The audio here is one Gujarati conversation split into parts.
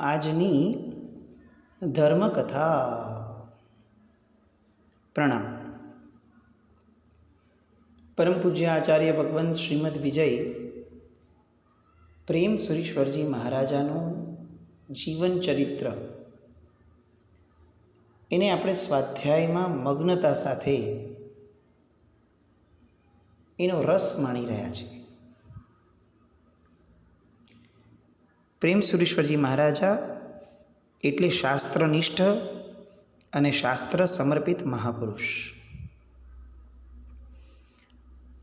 આજની ધર્મકથા. પ્રણામ. પરમ પૂજ્ય આચાર્ય ભગવંત શ્રીમદ વિજય પ્રેમ સુરીશ્વરજી મહારાજાનું જીવન ચરિત્ર, એને આપણે સ્વાધ્યાયમાં મગ્નતા સાથે એનો રસ માણી રહ્યા છીએ. પ્રેમ સુરીશ્વરજી મહારાજા એટલે શાસ્ત્રનિષ્ઠ અને શાસ્ત્ર સમર્પિત મહાપુરુષ.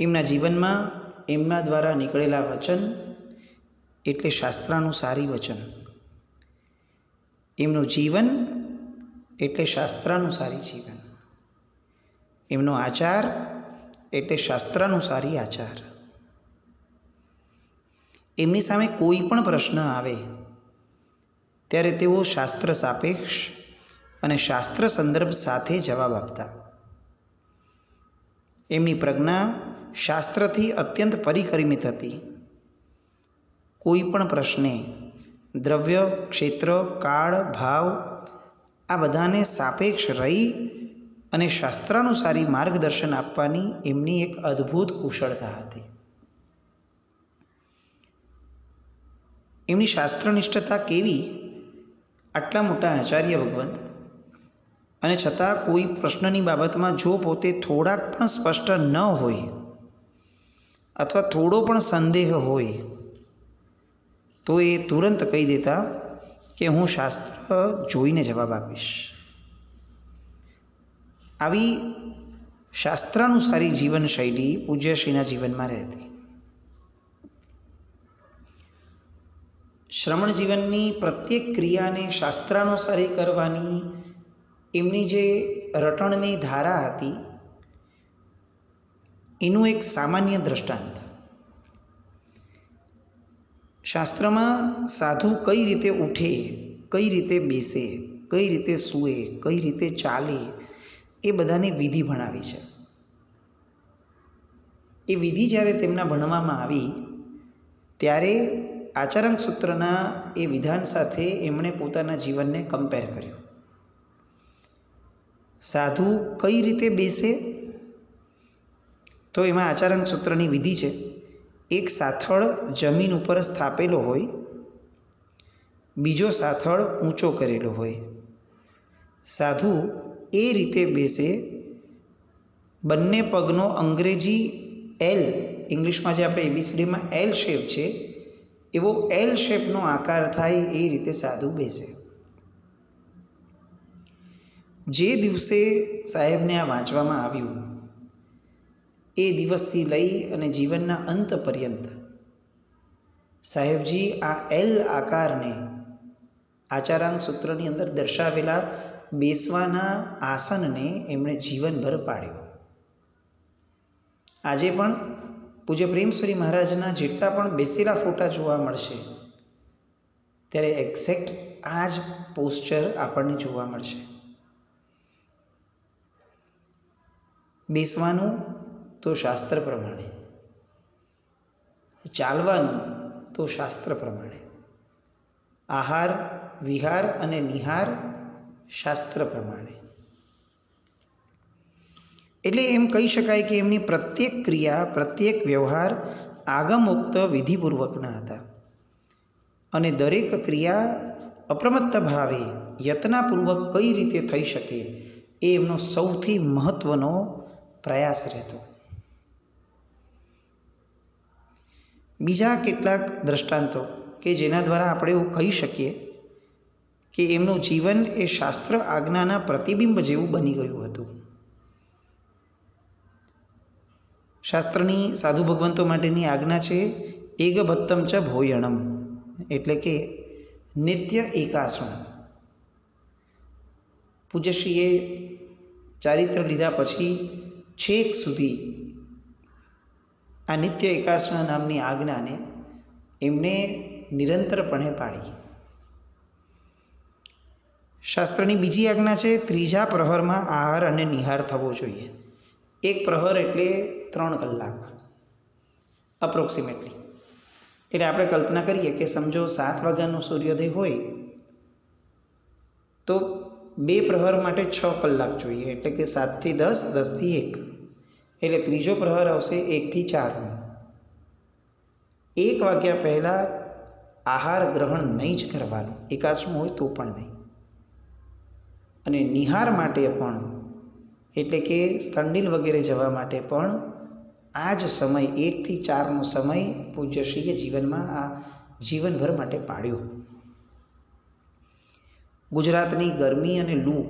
એમના જીવનમાં એમના દ્વારા નીકળેલા વચન એટલે શાસ્ત્રાનુસારી વચન. એમનું જીવન એટલે શાસ્ત્રાનુસારી જીવન. એમનો આચાર એટલે શાસ્ત્રાનુસારી આચાર. એમની સામે કોઈ પણ પ્રશ્ન આવે ત્યારે તેઓ શાસ્ત્ર સાપેક્ષ અને શાસ્ત્ર સંદર્ભ સાથે જવાબ આપતા. એમની પ્રજ્ઞા શાસ્ત્રથી અત્યંત પરિકર્મિત હતી. કોઈ પણ પ્રશ્ને દ્રવ્ય, ક્ષેત્ર, કાળ, ભાવ આ બધાને સાપેક્ષ રહી અને શાસ્ત્રાનુસારી માર્ગદર્શન આપવાની એમની એક અદ્ભુત કુશળતા હતી. એમની શાસ્ત્રનિષ્ઠતા કેવી! આટલા મોટા આચાર્ય ભગવંત, અને છતાં કોઈ પ્રશ્નની બાબતમાં જો પોતે થોડાક પણ સ્પષ્ટ ન હોય અથવા થોડો પણ સંદેહ હોય તો એ તુરંત કહી દેતા કે હું શાસ્ત્ર જોઈને જવાબ આપીશ. આવી શાસ્ત્રાનુસારી જીવનશૈલી પૂજ્યશ્રીના જીવનમાં રહેતી. શ્રમણ જીવનની પ્રત્યેક ક્રિયાને શાસ્ત્રાનુસારી કરવાની એમની જે રટણની ધારા હતી એનું એક સામાન્ય દ્રષ્ટાંત. શાસ્ત્રમાં સાધુ કઈ રીતે ઉઠે, કઈ રીતે બેસે, કઈ રીતે સૂએ, કઈ રીતે ચાલે એ બધાની વિધિ ભણાવી છે. એ વિધિ જ્યારે તેમના ભણવામાં આવી ત્યારે આચરણ સૂત્રના એ વિધાન સાથે એમણે પોતાના જીવનને કમ્પેર કર્યું. સાધુ કઈ રીતે બેસે તો એમાં આચરણ સૂત્રની વિધિ છે, એક સાથળ જમીન ઉપર સ્થાપેલો હોય, બીજો સાથળ ઊંચો કરેલો હોય. સાધુ એ રીતે બેસે, બંને પગનો અંગ્રેજી એલ, ઇંગ્લિશમાં જે આપણે એબીસીડીમાં એલ શેપ છે એવો એલ શેપનો આકાર થાય એ રીતે સાધુ બેસે. જે દિવસે સાહેબને આ વાંચવામાં આવ્યું એ દિવસથી લઈ અને જીવનના અંત પર્યંત સાહેબજી આ એલ આકારને આચારાંગ સૂત્રની અંદર દર્શાવેલા બેસવાના આસનને એમણે જીવનભર પાડ્યો. આજે પણ પૂજ્ય પ્રેમસુરી મહારાજના જેટલા પણ બેસેલા ફોટા જોવા મળશે ત્યારે એક્ઝેક્ટ આ જ પોસ્ચર આપણને જોવા મળશે. બેસવાનું તો શાસ્ત્ર પ્રમાણે, ચાલવાનું તો શાસ્ત્ર પ્રમાણે, આહાર, વિહાર અને નિહાર શાસ્ત્ર પ્રમાણે. એટલે એમ કહી શકાય કે એમની પ્રત્યેક ક્રિયા, પ્રત્યેક વ્યવહાર આગમોક્ત વિધિપૂર્વકના હતા અને દરેક ક્રિયા અપ્રમત્ત ભાવે યત્નાપૂર્વક કઈ રીતે થઈ શકે એ એમનો સૌથી મહત્વનો પ્રયાસ રહેતો. બીજા કેટલાક દ્રષ્ટાંતો કે જેના દ્વારા આપણે એવું કહી શકીએ કે એમનું જીવન એ શાસ્ત્ર આજ્ઞાના પ્રતિબિંબ જેવું બની ગયું હતું. શાસ્ત્રની સાધુ ભગવંતો માટેની આજ્ઞા છે એગભત્તમ ચ ભોયણમ, એટલે કે નિત્ય એકાસણ. પૂજ્યશ્રીએ ચારિત્ર લીધા પછી છેક સુધી આ નિત્ય એકાસણ નામની આજ્ઞાને એમને નિરંતરપણે પાડી. શાસ્ત્રની બીજી આજ્ઞા છે ત્રીજા પ્રહરમાં આહાર અને નિહાર થવો જોઈએ. એક પ્રહર એટલે 3 કલાક અપ્રોક્સિમેટલી. એટલે આપણે કલ્પના કરીએ કે સમજો 7 વાગ્યાનો સૂર્યોદય હોય તો 2 પ્રહર માટે 6 કલાક જોઈએ, એટલે કે 7 થી 10, 10 થી 1, એટલે ત્રીજો પ્રહર આવશે 1 થી 4નો. 1 વાગ્યા પહેલાં આહાર ગ્રહણ નહીં જ કરવાનું, એકાદશનું હોય તો પણ નહીં. અને નિહાર માટે પણ, એટલે કે સ્તંડિલ વગેરે જવા માટે પણ આ જ સમય 1 થી 4નો સમય પૂજ્યશ્રીએ જીવનમાં આ જીવનભર માટે પાળ્યો. ગુજરાતની ગરમી અને લૂ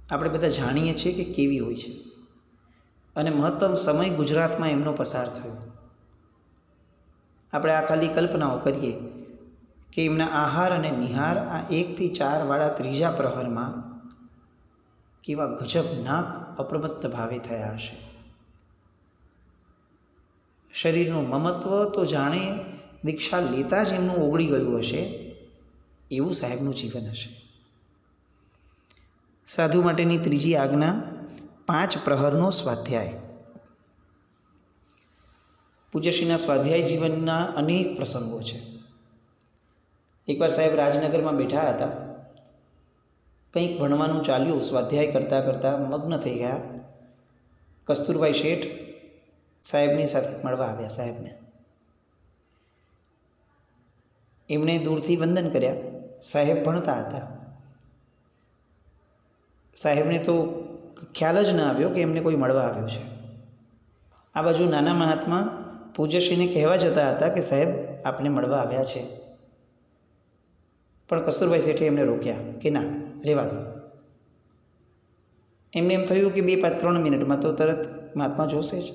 આપણે બધા જાણીએ છીએ કે કેવી હોય છે, અને મહત્તમ સમય ગુજરાતમાં એમનો પસાર થયો. આપણે આ ખાલી કલ્પનાઓ કરીએ કે એમના આહાર અને નિહાર આ 1 થી 4 વાળા ત્રીજા પ્રહરમાં કેવા ગજબનાક અપ્રમત્ત ભાવે થયા હશે. શરીરનું મમત્વ તો જાણે દીક્ષા લેતા જ એમનું ઓગળી ગયું હશે, એવું સાહેબનું જીવન હશે. સાધુ માટેની ત્રીજી આજ્ઞા 5 પ્રહરનો સ્વાધ્યાય. પૂજ્યશ્રીના સ્વાધ્યાય જીવનના અનેક પ્રસંગો છે. એકવાર સાહેબ રાજનગરમાં બેઠા હતા, કંઈક ભણવાનું ચાલ્યું, સ્વાધ્યાય કરતાં કરતાં મગ્ન થઈ ગયા. કસ્તુરભાઈ શેઠ સાહેબની સાથે મળવા આવ્યા. સાહેબને એમણે દૂરથી વંદન કર્યા. સાહેબ ભણતા હતા. સાહેબને તો ખ્યાલ જ ન આવ્યો કે એમને કોઈ મળવા આવ્યું છે. આ બાજુ નાના મહાત્મા પૂજ્યશ્રીને કહેવા જતા હતા કે સાહેબ આપને મળવા આવ્યા છે, પણ કસ્તુરભાઈ શેઠે એમને રોક્યા કે ના, રહેવા દો. એમને એમ થયું કે 2-3 મિનિટમાં તો તરત મહાત્મા જોશે જ.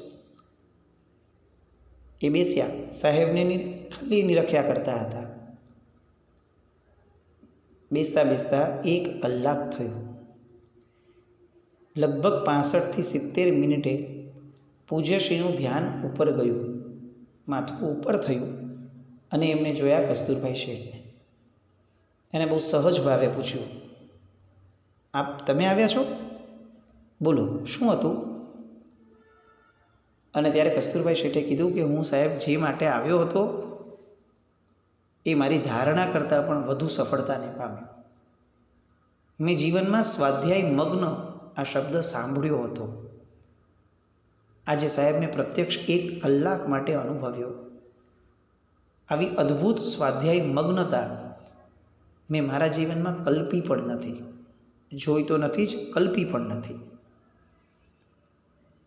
એ બેસ્યા. સાહેબને ખાલી નિરખ્યા કરતા હતા. બેસતા બેસતા 1 કલાક થયો. લગભગ 65 થી 70 મિનિટે પૂજ્યશ્રીનું ધ્યાન ઉપર ગયું, માથું ઉપર થયું, અને એમને જોયા કસ્તુરભાઈ શેઠને. એને બહુ સહજ ભાવે પૂછ્યું, આપ તમે આવ્યા છો? બોલો, શું હતું? અને ત્યારે કસ્તુરભાઈ શેઠે કીધું કે હું સાહેબ જે માટે આવ્યો હતો એ મારી ધારણા કરતાં પણ વધુ સફળતાને પામ્યો. મેં જીવનમાં સ્વાધ્યાય મગ્ન આ શબ્દ સાંભળ્યો હતો. આજે સાહેબ મેં પ્રત્યક્ષ 1 કલાક માટે અનુભવ્યો. આવી અદ્ભુત સ્વાધ્યાય મગ્નતા મેં મારા જીવનમાં કલ્પી પણ નથી, જોઈ તો નથી જ, કલ્પી પણ નથી.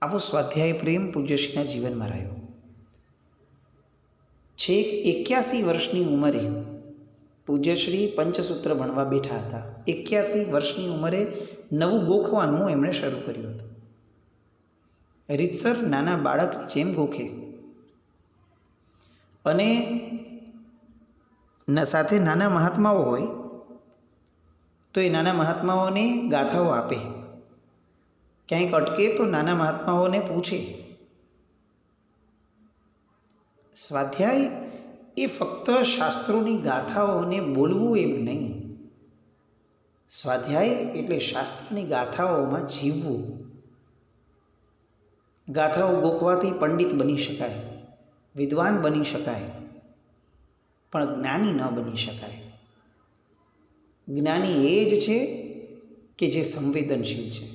આવો સ્વાધ્યાય પ્રેમ પૂજ્યશ્રીના જીવનમાં રહ્યો. છેક 81 વર્ષની ઉંમરે પૂજ્યશ્રી પંચસૂત્ર ભણવા બેઠા હતા. 81 વર્ષની ઉંમરે નવું ગોખવાનું એમણે શરૂ કર્યું હતું. રીતસર નાના બાળકની જેમ ગોખે, અને સાથે નાના મહાત્માઓ હોય તો એ નાના મહાત્માઓને ગાથાઓ આપે. ક્યાંક અટકે તો નાના મહાત્માઓને પૂછે. સ્વાધ્યાય એ ફક્ત શાસ્ત્રોની ગાથાઓને બોલવું એમ નહીં. સ્વાધ્યાય એટલે શાસ્ત્રની ગાથાઓમાં જીવવું. ગાથાઓ ગોખવાથી પંડિત બની શકાય, વિદ્વાન બની શકાય, પણ જ્ઞાની ન બની શકાય. જ્ઞાની એ જ છે કે જે સંવેદનશીલ છે,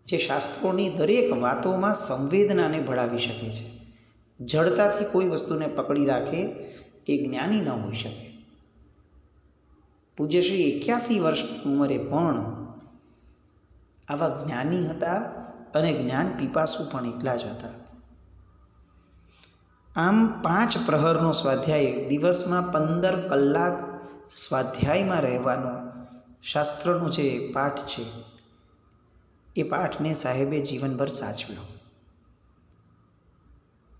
જે શાસ્ત્રોની દરેક વાતોમાં સંવેદનાને ભળાવી શકે છે. જડતાથી કોઈ વસ્તુને પકડી રાખે એ જ્ઞાની ન હોઈ શકે. પૂજ્યશ્રી 81 વર્ષની ઉંમરે પણ આવા જ્ઞાની હતા, અને જ્ઞાન પીપાસુ પણ એટલા જ હતા. આમ 5 પ્રહરનો સ્વાધ્યાય, દિવસમાં 15 કલાક સ્વાધ્યાયમાં રહેવાનો શાસ્ત્રનો જે પાઠ છે એ પાઠને સાહેબે જીવનભર સાચવ્યો.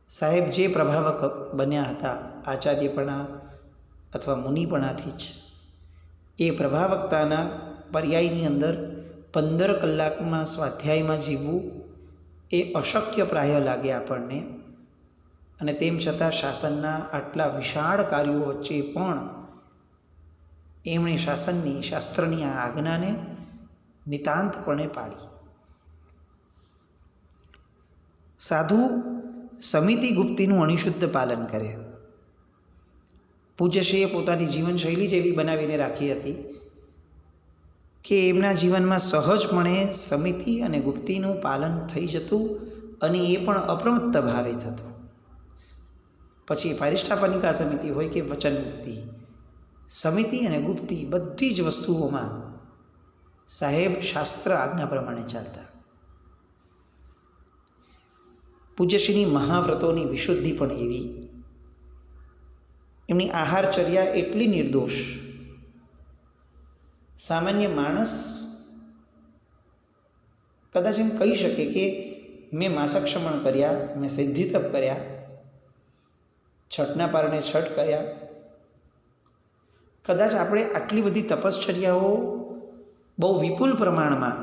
સાહેબ જે પ્રભાવક બન્યા હતા આચાર્યપણા અથવા મુનિપણાથી જ, એ પ્રભાવકતાના પર્યાયની અંદર 15 કલાકમાં સ્વાધ્યાયમાં જીવવું એ અશક્ય પ્રાય લાગે આપણને. અને તેમ છતાં શાસનના આટલા વિશાળ કાર્યો વચ્ચે પણ એમણે શાસનની, શાસ્ત્રની આ આજ્ઞાને નિતાંતપણે પાળી. સાધુ સમિતિ ગુપ્તીનું અણિશુદ્ધ પાલન કરે. પૂજ્યશ્રીએ પોતાની જીવનશૈલી જ એવી બનાવીને રાખી હતી કે એમના જીવનમાં સહજપણે સમિતિ અને ગુપ્તિનું પાલન થઈ જતું અને એ પણ અપ્રમત્ત ભાવે થતું. પછી પારિષ્ઠાપનિકા સમિતિ હોય કે વચન મુક્તિ, સમિતિ અને ગુપ્તિ બધી જ વસ્તુઓમાં સાહેબ શાસ્ત્ર આજ્ઞા પ્રમાણે ચાલતા. પૂજ્યશ્રીની મહાવ્રતોની વિશુદ્ધિ પણ એવી, એમની આહારચર્યા એટલી નિર્દોષ. સામાન્ય માણસ કદાચ એમ કહી શકે કે મેં માસક્ષમણ કર્યા, મેં સિદ્ધિતપ કર્યા, છઠના પારણે છઠ કર્યા, કદાચ આપણે આટલી બધી તપશ્ચર્યાઓ બહુ વિપુલ પ્રમાણમાં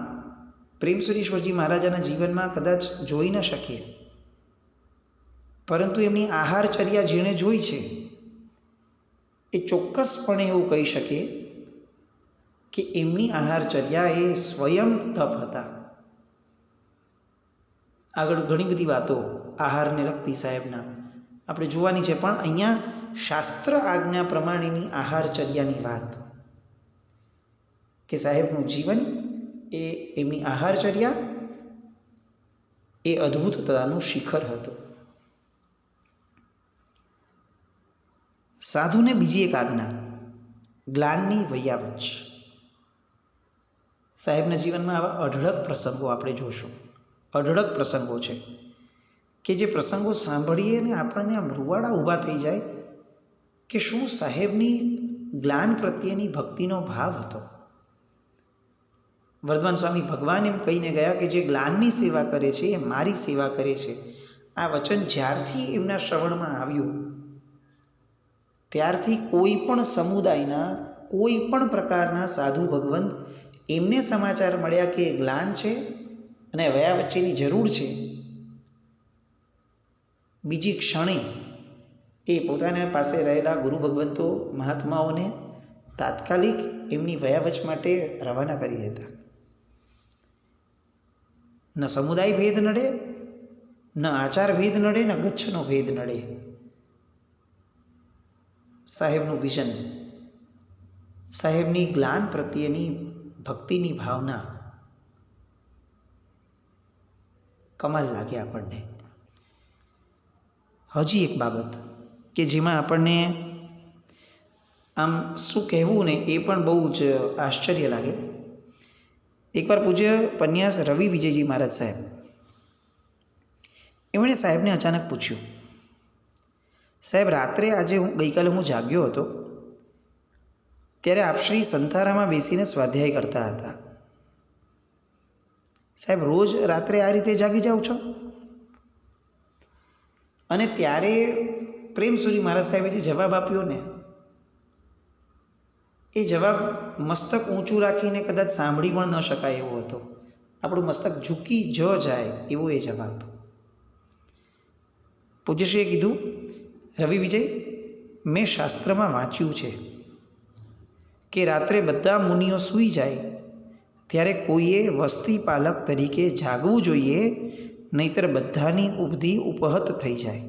પ્રેમસુરીશ્વરજી મહારાજાના જીવનમાં કદાચ જોઈ ન શકીએ, પરંતુ એમની આહારચર્યા જેણે જોઈ છે એ ચોક્કસપણે એવું કહી શકે કે એમની આહારચર્યા એ સ્વયં તપ હતા. આગળ ઘણી બધી વાતો આહારને લગતી સાહેબના આપણે જોવાની છે, પણ અહીંયા શાસ્ત્ર આજ્ઞા પ્રમાણેની આહારચર્યાની વાત કે સાહેબનું જીવન એ એમની આહારચર્યા એ અદ્ભુતતાનું શિખર હતું. સાધુને બીજી એક આજ્ઞા, ગ્લાનની વૈયાવચ. સાહેબના જીવનમાં આવા અઢળક પ્રસંગો આપણે જોશું. અઢળક પ્રસંગો છે કે જે પ્રસંગો સાંભળીએ ને આપણને આમ રૂવાડા ઊભા થઈ જાય કે શું સાહેબની ગ્લાન પ્રત્યેની ભક્તિનો ભાવ હતો. વર્ધમાન સ્વામી ભગવાન એમ કહીને ગયા કે જે ગ્લાનની સેવા કરે છે એ મારી સેવા કરે છે. આ વચન જ્યારથી એમના શ્રવણમાં આવ્યું ત્યારથી કોઈ પણ સમુદાયના કોઈ પણ પ્રકારના સાધુ ભગવંત એમને સમાચાર મળ્યા કે ગ્લાન છે અને વયા વચ્ચેની જરૂર છે, બીજી ક્ષણે એ પોતાના પાસે રહેલા ગુરુ ભગવંતો મહાત્માઓને તાત્કાલિક એમની વયાવચ માટે રવાના કરી દેતા. ન સમુદાય ભેદ નડે, ન આચાર ભેદ નડે, ન ગચ્છનો ભેદ નડે. સાહેબનું વિઝન, સાહેબની ગ્લાન પ્રત્યેની ભક્તિની ભાવના કમાલ લાગે આપણને. હજી એક બાબત કે જેમાં આપણને આમ શું કહેવું ને એ પણ બહુ જ આશ્ચર્ય લાગે. એકવાર પૂજ્ય પન્યાસ રવિ વિજયજી મહારાજ સાહેબ, એમણે સાહેબને અચાનક પૂછ્યું, સાહેબ રાત્રે આજે ગઈકાલે હું જાગ્યો હતો ત્યારે આપ શ્રી સંતારામાં બેસીને સ્વાધ્યાય કરતા હતા. સાહેબ રોજ રાત્રે આ રીતે જાગી જાઓ છો? અને ત્યારે પ્રેમસુરી મહારાજ સાહેબે જે જવાબ આપ્યો ને એ જવાબ મસ્તક ઊંચું રાખીને કદાચ સાંભળી પણ ન શકાય એવો હતો. આપણું મસ્તક ઝૂકી જાય એવો એ જવાબ. પૂજ્યશ્રીએ કીધું, રવિ વિજય, મેં શાસ્ત્રમાં વાંચ્યું છે કે રાત્રે બધા મુનિઓ સૂઈ જાય ત્યારે કોઈએ વસ્તી પાલક તરીકે જાગવું જોઈએ, નહીતર બધાની ઉપધિ ઉપહત થઈ જાય.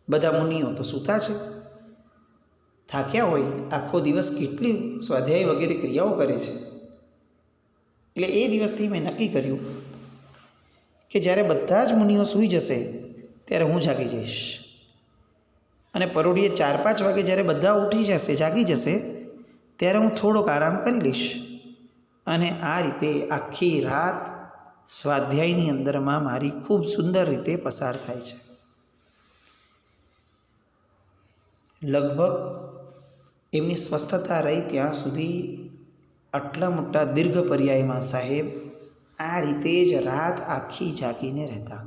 બધા મુનિઓ તો સૂતા છે, થાક્યા હોય, આખો દિવસ કેટલી સ્વાધ્યાય વગેરે ક્રિયાઓ કરે છે. એટલે એ દિવસથી મેં નક્કી કર્યું કે જ્યારે બધા જ મુનિઓ સૂઈ જશે ત્યારે હું જાગી જઈશ, અને પરોઢિયે 4-5 વાગે જ્યારે બધા ઉઠી જશે, જાગી જશે, ત્યારે હું થોડોક આરામ કરી લઈશ. અને આ રીતે આખી રાત સ્વાધ્યાયની અંદરમાં મારી ખૂબ સુંદર રીતે પસાર થાય છે. લગભગ એમની સ્વસ્થતા રહી ત્યાં સુધી આટલા મોટા દીર્ઘ પર્યાયમાં સાહેબ આ રીતે જ રાત આખી જાગીને રહેતા.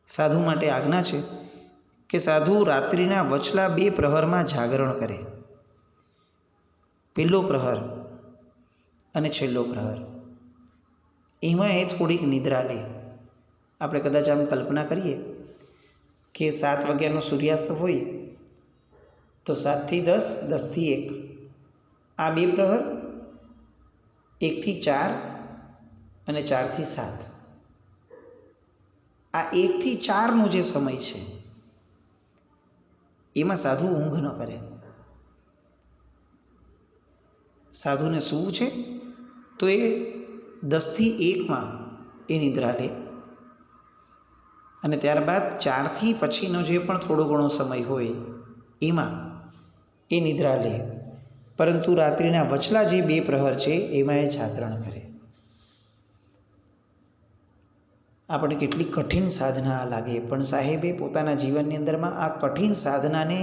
સાધુ માટે આજ્ઞા છે કે સાધુ રાત્રિના વચલા 2 પ્રહરમાં જાગરણ કરે. પહેલો પ્રહર અને છેલ્લો પ્રહર, એમાં એ થોડીક નિદ્રા લે. આપણે કદાચ આમ કલ્પના કરીએ કે 7 વાગ્યાનો સૂર્યાસ્ત હોય તો 7 થી 10, 10 થી 1 આ 2 પ્રહર, 1 થી 4 અને 4 થી 7 આ 1 થી 4નો જે સમય છે એમાં સાધુ ઊંઘ ન કરે. સાધુને સૂવું છે તો એ 10 થી 1માં એ નિદ્રા લે, અને ત્યારબાદ 4 થી પછીનો જે પણ થોડો ઘણો સમય હોય એમાં એ નિદ્રા લે, પરંતુ રાત્રિના વચલા જે 2 પ્રહર છે એમાં એ જાગરણ કરે. આપણે કેટલી કઠિન સાધના લાગે, પણ સાહેબે પોતાના જીવનની અંદરમાં આ કઠિન સાધનાને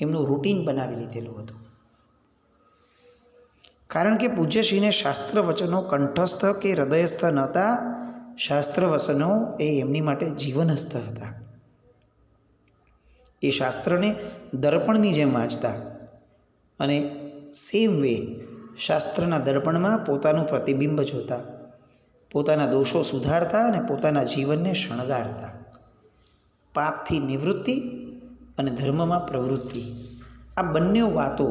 એમનું રૂટીન બનાવી લીધેલું હતું. કારણ કે પૂજ્યશ્રીને શાસ્ત્ર વચનો કંઠસ્થ કે હૃદયસ્થ નહોતા. શાસ્ત્ર વચનો એ એમની માટે જીવનસ્થ હતા. એ શાસ્ત્રને દર્પણની જેમ વાંચતા અને સેમ વે શાસ્ત્રના દર્પણમાં પોતાનું પ્રતિબિંબ જોતા, પોતાના દોષો સુધારતા અને પોતાના જીવનને શણગારતા. પાપથી નિવૃત્તિ અને ધર્મમાં પ્રવૃત્તિ, આ બંને વાતો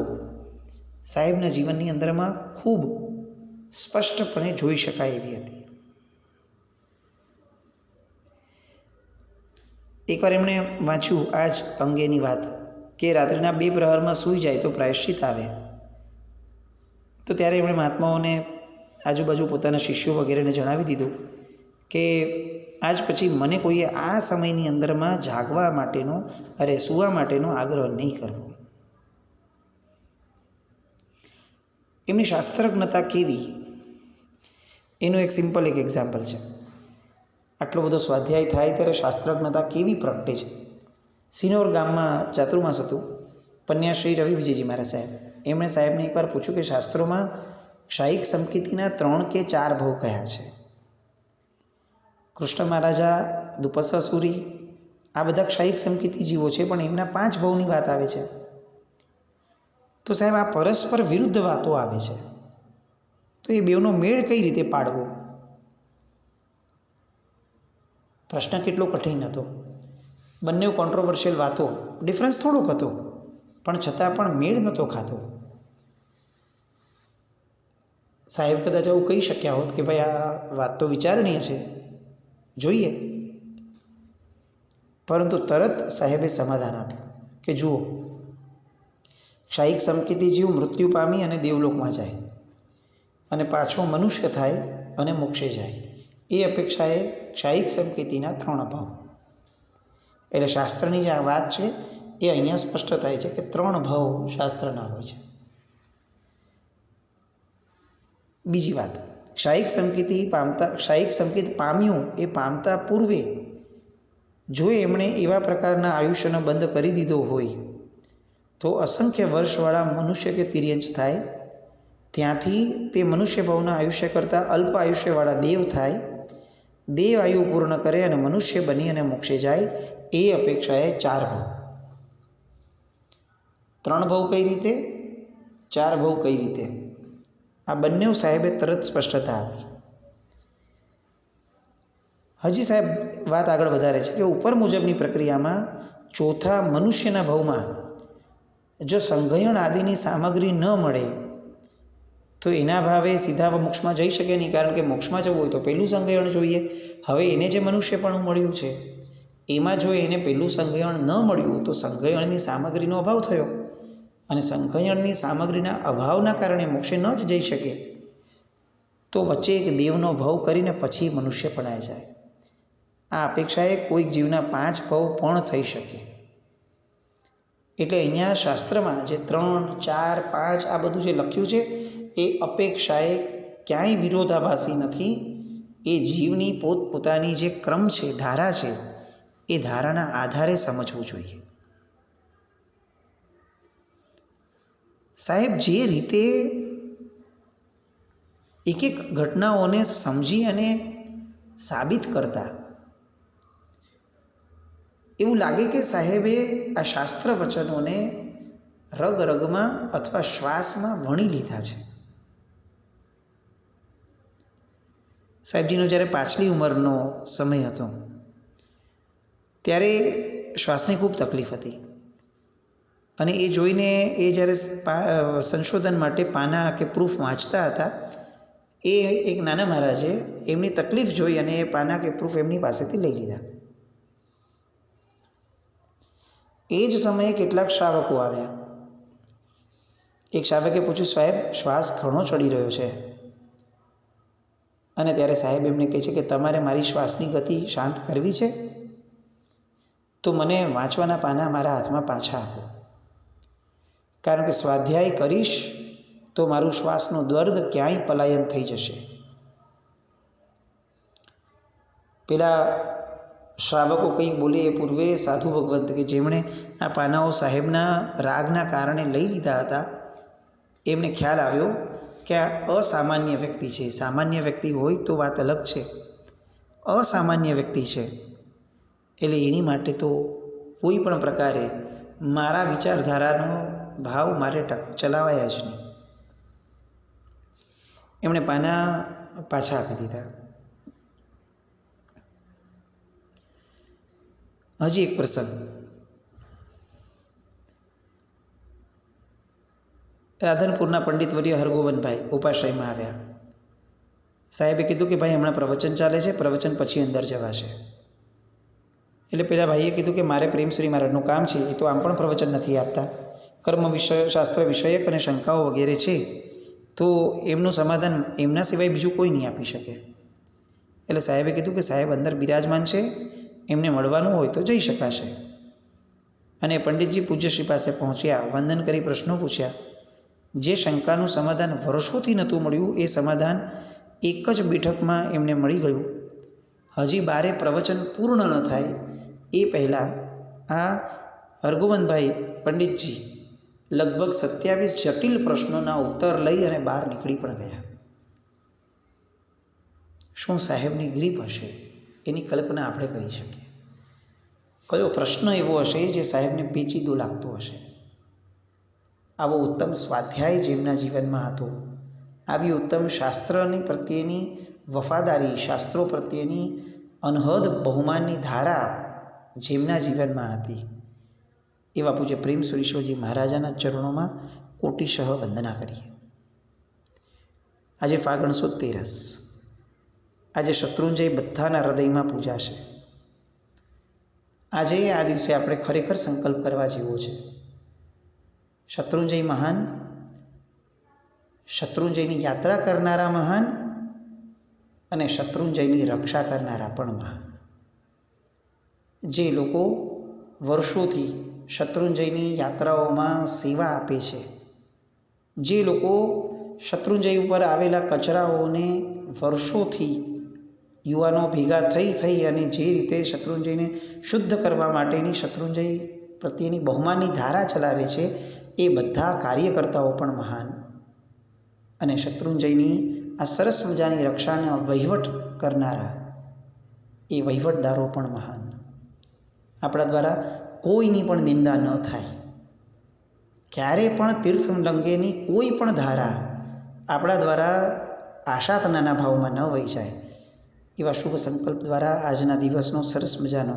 સાહેબના જીવનની અંદરમાં ખૂબ સ્પષ્ટપણે જોઈ શકાય એવી હતી. એકવાર એમણે વાંચ્યું આ જ અંગેની વાત કે રાત્રિના 2 પ્રહરમાં સૂઈ જાય તો પ્રાયશ્ચિત આવે. તો ત્યારે એમણે મહાત્માઓને, આજુબાજુ પોતાના શિષ્યો વગેરેને જણાવી દીધું કે આજ પછી મને કોઈએ આ સમયની અંદરમાં જાગવા માટેનો સૂવા માટેનો આગ્રહ નહીં કરવો. એમની શાસ્ત્રજ્ઞતા કેવી એનું એક સિમ્પલ એક્ઝામ્પલ છે. આટલો બધો સ્વાધ્યાય થાય ત્યારે શાસ્ત્રજ્ઞતા કેવી પ્રગટે છે. સિનોર ગામમાં ચાતુર્માસ હતું. પન્યાશ્રી રવિ વિજયજી મહારાજ સાહેબ, એમણે સાહેબને એકવાર પૂછ્યું કે શાસ્ત્રોમાં ક્ષાયિક સંકેતિના 3 કે 4 ભવ કયા છે? કૃષ્ણ મહારાજા, દુપસાસુરી, આ બધા ક્ષાયિક સંકેતી જીવો છે, પણ એમના 5 ભવની વાત આવે છે. તો સાહેબ આ પરસ્પર વિરુદ્ધ વાતો આવે છે, તો એ બેવનો મેળ કઈ રીતે પાડવો? પ્રશ્ન કેટલો કઠિન હતો. બંને કોન્ટ્રોવર્શિયલ વાતો, ડિફરન્સ થોડોક હતો, પણ છતાં પણ મેળ નહોતો ખાતો. સાહેબ કદાચ આવું કહી શક્યા હોત કે ભાઈ આ વાત તો વિચારણીય છે, જોઈએ. પરંતુ તરત સાહેબે સમાધાન આપ્યું કે જુઓ, ક્ષાયિક સંકેતી જીવ મૃત્યુ પામી અને દેવલોકમાં જાય અને પાછો મનુષ્ય થાય અને મોક્ષે જાય, એ અપેક્ષાએ ક્ષાયિક સંકેતીના 3 ભાવ. એટલે શાસ્ત્રની જે આ વાત છે એ અહીંયા સ્પષ્ટ થાય છે કે 3 ભાવ શાસ્ત્રના હોય છે. બીજી વાત, ક્ષાયિક સંકેત પામ્યું એ પામતા પૂર્વે જો એમણે એવા પ્રકારના આયુષ્યનો બંધ કરી દીધો હોય તો અસંખ્ય વર્ષવાળા મનુષ્ય કે તિર્યંચ થાય, ત્યાંથી તે મનુષ્ય ભાવના આયુષ્ય કરતાં અલ્પ આયુષ્યવાળા દેવ થાય, દેવ આયુ પૂર્ણ કરે અને મનુષ્ય બની અને મોક્ષે જાય, એ અપેક્ષાએ 4 ભાવ. 3 ભાવ કઈ રીતે, 4 ભાવ કઈ રીતે, આ બંને સાહેબે તરત સ્પષ્ટતા આપી. હજી સાહેબ વાત આગળ વધારે છે કે ઉપર મુજબની પ્રક્રિયામાં ચોથા મનુષ્યના ભાવમાં જો સંઘયણ આદિની સામગ્રી ન મળે તો એના ભાવે સીધા મોક્ષમાં જઈ શકે નહીં. કારણ કે મોક્ષમાં જવું હોય તો પહેલું સંઘયણ જોઈએ. હવે એને જે મનુષ્યપણું મળ્યું છે એમાં જો એને પહેલું સંઘયણ ન મળ્યું તો સંઘયણની સામગ્રીનો અભાવ થયો, અને સંઘયણની સામગ્રીના અભાવના કારણે મોક્ષે ન જ જઈ શકે, તો વચ્ચે એક દેવનો ભાવ કરીને પછી મનુષ્ય પણાય જાય. આ અપેક્ષાએ કોઈક જીવના 5 ભાવ પણ થઈ શકે. એટલે અહીંયા શાસ્ત્રમાં જે 3, 4, 5 આ બધું જે લખ્યું છે એ અપેક્ષાએ ક્યાંય વિરોધાભાસી નથી. એ જીવની પોતપોતાની જે ક્રમ છે, ધારા છે, એ ધારાના આધારે સમજવું જોઈએ. સાહેબ જે રીતે એક એક ઘટનાઓને સમજી અને સાબિત કરતા, એવું લાગે કે સાહેબે આ શાસ્ત્ર વચનોને રગ રગમાં અથવા શ્વાસમાં વણી લીધા છે. સાહેબજીનો જ્યારે પાછલી ઉંમરનો સમય હતો ત્યારે શ્વાસની ખૂબ તકલીફ હતી, અને એ જોઈને એ જ્યારે સંશોધન માટે પાના કે પ્રૂફ વાંચતા હતા, એ એક નાના મહારાજે એમની તકલીફ જોઈ અને એ પાના કે પ્રૂફ એમની પાસેથી લઈ લીધા. એ જ સમયે કેટલાક શ્રાવકો આવ્યા. એક શ્રાવકે પૂછ્યું, સાહેબ, શ્વાસ ઘણો ચડી રહ્યો છે. અને ત્યારે સાહેબ એમને કહે છે કે તમારે મારી શ્વાસની ગતિ શાંત કરવી છે તો મને વાંચવાના પાના મારા હાથમાં પાછા આપો, કારણ કે સ્વાધ્યાય કરીશ તો મારું શ્વાસનું દર્દ ક્યાંય પલાયન થઈ જશે. પેલા શ્રાવકો કંઈ બોલે એ પૂર્વે સાધુ ભગવંત કે જેમણે આ પાનાઓ સાહેબના રાગના કારણે લઈ લીધા હતા, એમને ખ્યાલ આવ્યો કે આ અસામાન્ય વ્યક્તિ છે. સામાન્ય વ્યક્તિ હોય તો વાત અલગ છે, અસામાન્ય વ્યક્તિ છે, એટલે એની માટે તો કોઈ પણ પ્રકારે મારા વિચારધારાનો ભાવ મારે ચલાવાયા જ નહીં. એમણે પાના પાછા આપી દીધા. હજી એક પ્રસંગ. રાધનપુરના પંડિતવર્ય હરગોવનભાઈ ઉપાશ્રયમાં આવ્યા. સાહેબે કીધું કે ભાઈ હમણાં પ્રવચન ચાલે છે, પ્રવચન પછી અંદર જવાશે. એટલે પેલા ભાઈએ કીધું કે મારે પ્રેમશ્રી મહારાજનું કામ છે, એ તો આમ પણ પ્રવચન નથી આપતા, કર્મ વિષય શાસ્ત્ર વિષયક અને શંકાઓ વગેરે છે, તો એમનું સમાધાન એમના સિવાય બીજું કોઈ નહીં આપી શકે. એટલે સાહેબે કીધું કે સાહેબ અંદર બિરાજમાન છે, એમને મળવાનું હોય તો જઈ શકાશે. અને પંડિતજી પૂજ્યશ્રી પાસે પહોંચ્યા, વંદન કરી પ્રશ્નો પૂછ્યા. જે શંકાનું સમાધાન વર્ષોથી નહોતું મળ્યું એ સમાધાન એક જ બેઠકમાં એમને મળી ગયું. હજી બારે પ્રવચન પૂર્ણ ન થાય એ પહેલાં આ હરગોવનભાઈ પંડિતજી લગભગ 27 જટિલ પ્રશ્નોના ઉત્તર લઈ અને બહાર નીકળી પણ ગયા. શું સાહેબની ગ્રીપ હશે એની કલ્પના આપણે કરી શકીએ. કયો પ્રશ્ન એવો હશે જે સાહેબને પેચીદો લાગતો હશે. આવો ઉત્તમ સ્વાધ્યાય જેમના જીવનમાં હતો, આવી ઉત્તમ શાસ્ત્રની પ્રત્યેની વફાદારી, શાસ્ત્રો પ્રત્યેની અનહદ બહુમાનની ધારા જેમના જીવનમાં હતી, એવા પૂજ્ય પ્રેમ સુરીશ્વરજી મહારાજાના ચરણોમાં કોટિશઃ વંદના કરીએ. આજે ફાગણ સુદ તેરસ, આજે શત્રુંજય બધાના હૃદયમાં પૂજાશે. આજે આ દિવસે આપણે ખરેખર સંકલ્પ કરવા જેવો છે. શત્રુંજય મહાન, શત્રુંજયની યાત્રા કરનારા મહાન અને શત્રુંજયની રક્ષા કરનારા પણ મહાન. જે લોકો વર્ષોથી શત્રુંજયની યાત્રાઓમાં સેવા આપે છે, જે લોકો શત્રુંજય ઉપર આવેલા કચરાઓને વર્ષોથી યુવાનો ભેગા થઈ અને જે રીતે શત્રુંજયને શુદ્ધ કરવા માટેની શત્રુંજય પ્રત્યેની બહુમાનની ધારા ચલાવે છે, એ બધા કાર્યકર્તાઓ પણ મહાન. અને શત્રુંજયની આ સરસ મજાની રક્ષાના વહીવટ કરનારા એ વહીવટદારો પણ મહાન. આપણા દ્વારા કોઈની પણ નિંદા ન થાય, ક્યારે પણ તીર્થલંગેની કોઈ પણ ધારા આપણા દ્વારા આશાતનાના ભાવમાં ન વહી જાય, એવા શુભ સંકલ્પ દ્વારા આજના દિવસનો સરસ મજાનો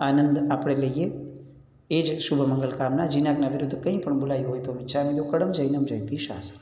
આનંદ આપણે લઈએ. એ જ શુભ મંગલ કામના. જીનાગના વિરુદ્ધ કંઈ પણ બોલાયું હોય તો મિચ્છામિ દુક્કડમ. જૈનમ જયતિ શાસનમ.